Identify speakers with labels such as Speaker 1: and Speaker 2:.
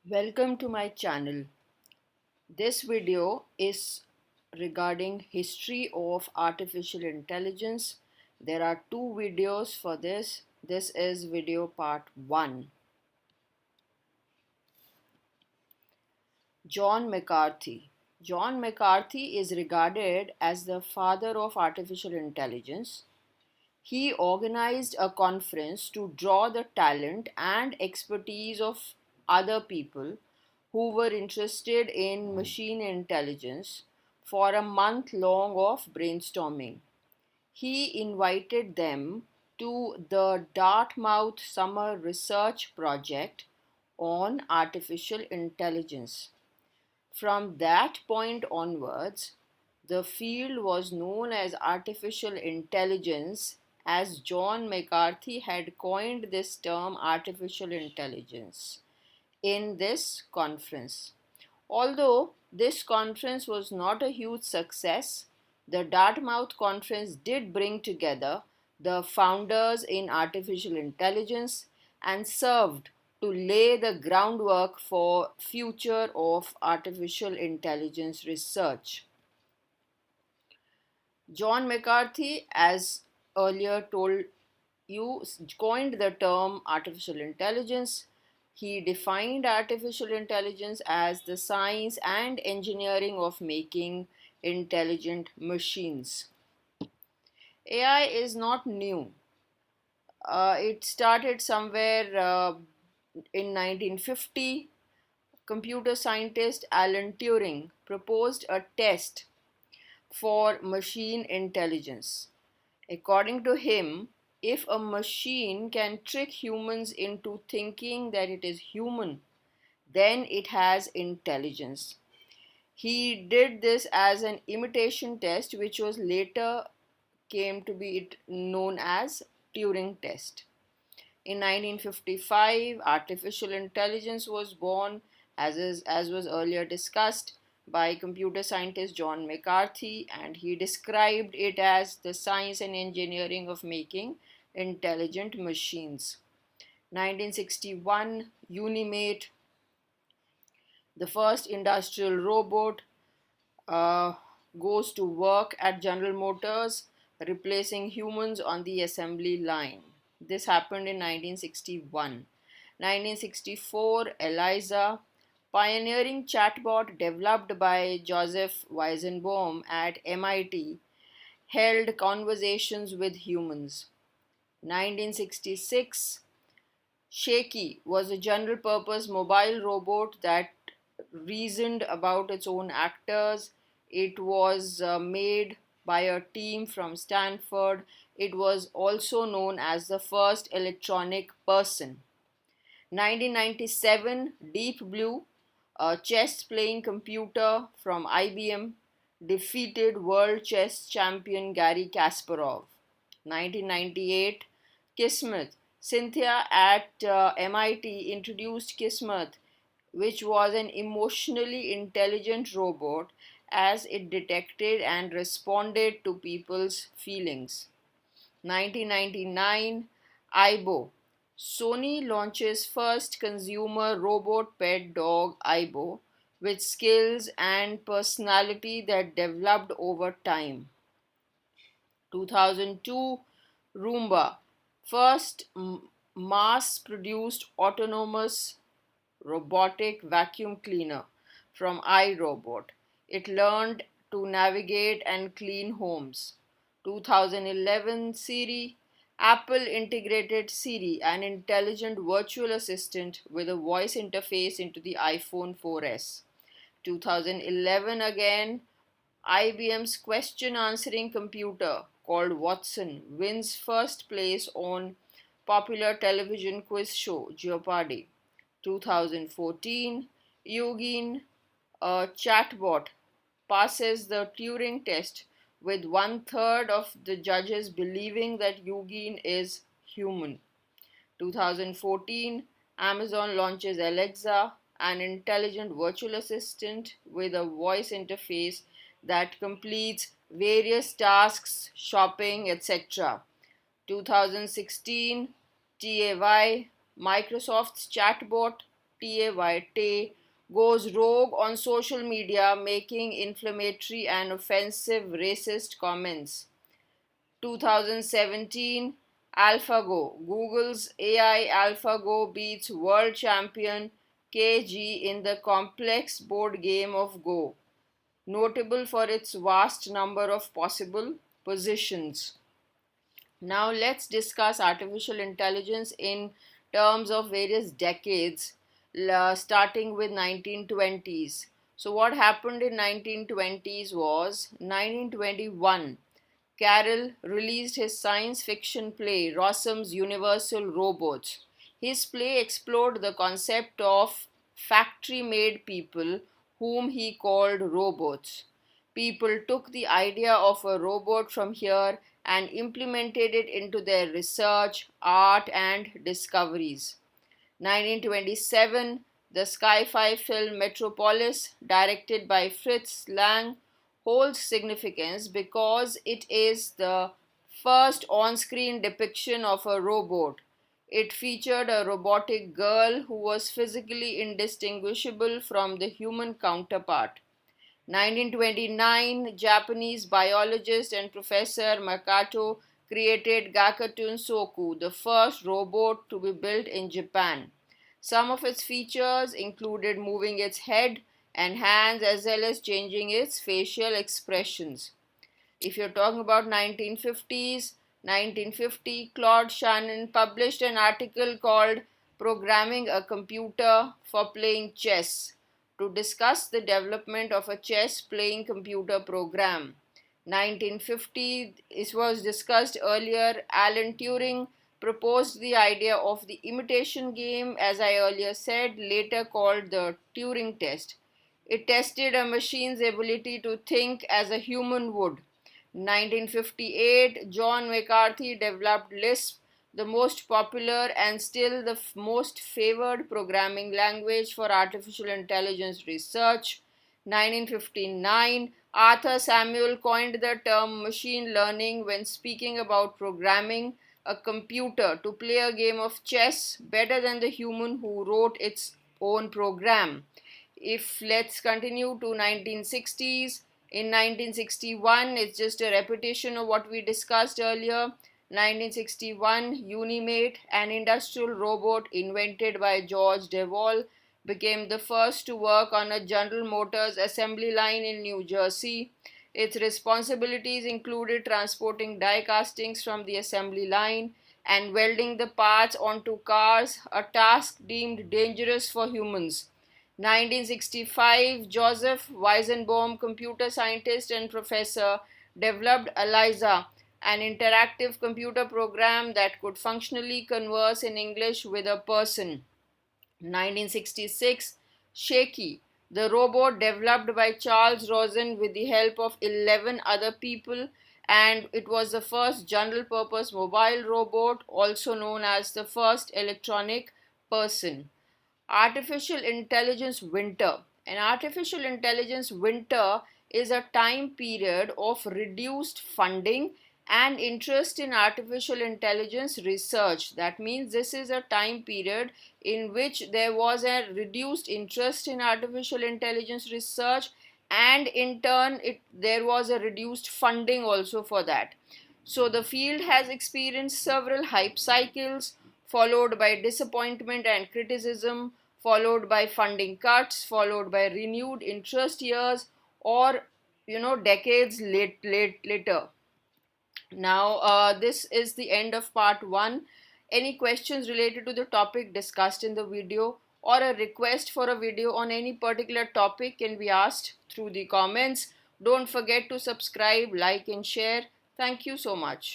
Speaker 1: Welcome to my channel. This video is regarding history of artificial intelligence. There are two videos for this. This is video part 1. John McCarthy. John McCarthy is regarded as the father of artificial intelligence. He organized a conference to draw the talent and expertise of other people who were interested in machine intelligence for a month long of brainstorming. He invited them to the Dartmouth Summer Research Project on artificial intelligence. From that point onwards, the field was known as artificial intelligence, as John McCarthy had coined this term artificial intelligence in this conference. Although this conference was not a huge success, the Dartmouth conference did bring together the founders in artificial intelligence and served to lay the groundwork for future of artificial intelligence research. John McCarthy, as earlier told you, coined the term artificial intelligence. He defined artificial intelligence as the science and engineering of making intelligent machines. AI is not new. It started somewhere in 1950. Computer scientist Alan Turing proposed a test for machine intelligence. According to him, if a machine can trick humans into thinking that it is human, then it has intelligence. He did this as an imitation test, which was later came to be known as Turing test. In 1955, artificial intelligence was born, as was earlier discussed by computer scientist John McCarthy, and he described it as the science and engineering of making intelligent machines. 1961, Unimate, the first industrial robot, goes to work at General Motors, replacing humans on the assembly line. This happened in 1961. 1964, Eliza, pioneering chatbot developed by Joseph Weizenbaum at MIT, held conversations with humans. 1966, Shaky was a general purpose mobile robot that reasoned about its own actors. It was made by a team from Stanford. It was also known as the first electronic person. 1997, Deep Blue, a chess playing computer from IBM, defeated world chess champion Garry Kasparov. 1998, Kismet. Cynthia at MIT introduced Kismet, which was an emotionally intelligent robot as it detected and responded to people's feelings. 1999, Aibo. Sony launches first consumer robot pet dog Aibo with skills and personality that developed over time. 2002, Roomba. First mass produced autonomous robotic vacuum cleaner from iRobot. It learned to navigate and clean homes. 2011, Siri. Apple integrated Siri, an intelligent virtual assistant with a voice interface, into the iPhone 4S. 2011 again, IBM's question answering computer called Watson wins first place on popular television quiz show Jeopardy! 2014, Eugene, a chatbot, passes the Turing test with 1/3 of the judges believing that Eugene is human. 2014, Amazon launches Alexa, an intelligent virtual assistant with a voice interface that completes various tasks, shopping, etc. 2016, TAY, Microsoft's chatbot Tay, goes rogue on social media, making inflammatory and offensive racist comments. 2017, AlphaGo. Google's AI AlphaGo beats world champion KG in the complex board game of Go, notable for its vast number of possible positions. Now let's discuss artificial intelligence in terms of various decades, starting with 1920s. So what happened in 1920s was 1921. Carroll released his science fiction play Rossum's Universal Robots. His play explored the concept of factory-made people whom he called robots. People took the idea of a robot from here and implemented it into their research, art, and discoveries. 1927, the sci-fi film Metropolis, directed by Fritz Lang, holds significance because it is the first on-screen depiction of a robot. It featured a robotic girl who was physically indistinguishable from the human counterpart. 1929, Japanese biologist and professor Makoto created Gakatun Soku, the first robot to be built in Japan. Some of its features included moving its head and hands as well as changing its facial expressions. If you're talking about 1950, Claude Shannon published an article called Programming a Computer for Playing Chess to discuss the development of a chess playing computer program. 1950, this was discussed earlier. Alan Turing proposed the idea of the imitation game, as I earlier said, later called the Turing test. It tested a machine's ability to think as a human would. 1958, John McCarthy developed Lisp, the most popular and still the most favored programming language for artificial intelligence research. 1959, Arthur Samuel coined the term machine learning when speaking about programming a computer to play a game of chess better than the human who wrote its own program. If let's continue to 1960s, in 1961, it's just a repetition of what we discussed earlier. 1961, Unimate, an industrial robot invented by George DeWaal, became the first to work on a General Motors assembly line in New Jersey. Its responsibilities included transporting die castings from the assembly line and welding the parts onto cars, a task deemed dangerous for humans. 1965, Joseph Weizenbaum, computer scientist and professor, developed ELIZA, an interactive computer program that could functionally converse in English with a person. 1966, Shaky, the robot developed by Charles Rosen with the help of 11 other people, and it was the first general-purpose mobile robot, also known as the first electronic person. Artificial intelligence winter. An artificial intelligence winter is a time period of reduced funding and interest in artificial intelligence research. That means this is a time period in which there was a reduced interest in artificial intelligence research, and in turn there was a reduced funding also for that. So the field has experienced several hype cycles, followed by disappointment and criticism, followed by funding cuts, followed by renewed interest years, or decades later. Now, this is the end of part 1. Any questions related to the topic discussed in the video or a request for a video on any particular topic can be asked through the comments. Don't forget to subscribe, like and share. Thank you so much.